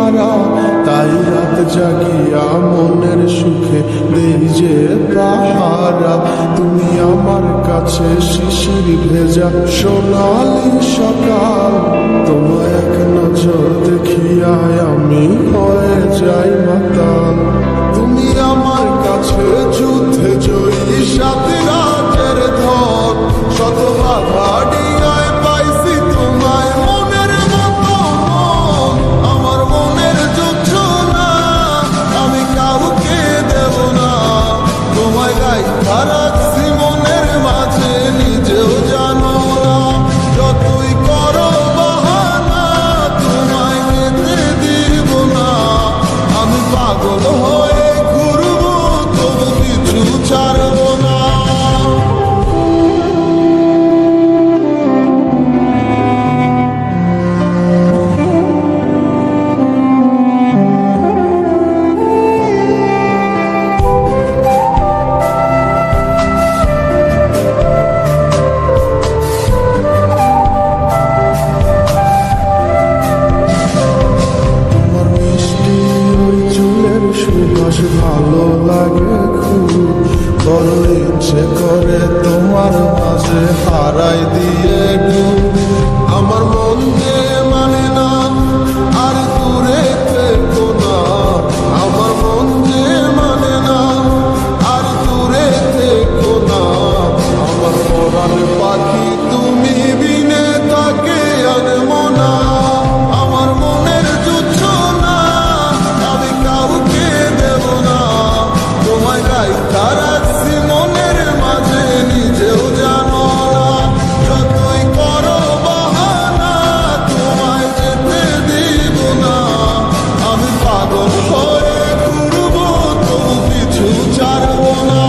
মারা, তাই রাত জাগিয়া মনের সুখে দেই যে পাহারা। তুমি আমার কাছে শিশির ভেজা সোনালি সকাল, তোমার এক নজর দেখিয়ায় আমি হয়ে যাই মাতাল। তুমি আমার কাছে যুদ্ধে জয়ী সাত রাতের ধন, শত বাধা ডিঙায় পাইছি তোমায় মনের মতো মন। আমার মনের যুদ্ধ না আমি কাউকে দেব না, তোমায় গাইথা রাখছি মনের মাঝে নিজেও জানো না। যতই করো বাহানা তোমায় যেতে দিব না, আমি পাগল হয়ে ঘুরবো তবু কিছু ছাড়বো না। সুবাস ভালো লাগে খুব, বড় ইচ্ছে করে তোমার মাঝে হারাই দিয়ে ডুব। আমার মন যে মানে না আর দূরে থেকো না, আমার মন যে মানে না আর দূরে থেকো না। আমার পরাণ পাখি তুমি বিনে তাকে আনবো না, আমার মনের যুদ্ধ না আমি কাউকে দেব না। তোমায় গাইথা রাখছি মনের মাঝে নিজেও জানো না, যতই করো বাহানা তোমায় যেতে দিব না। আমি পাগল হয়ে ঘুরবো তবু কিছু ছাড়বো না।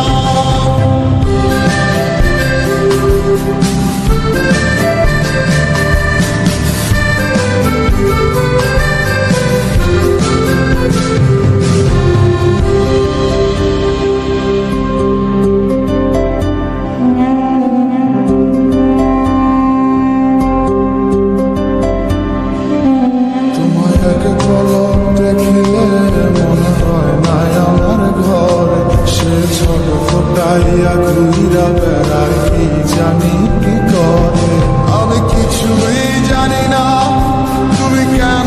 ফোটাইয়া ঘুরা বেড়ায় কি জানি কি করে, আমি কিছুই জানি না তুমি কেন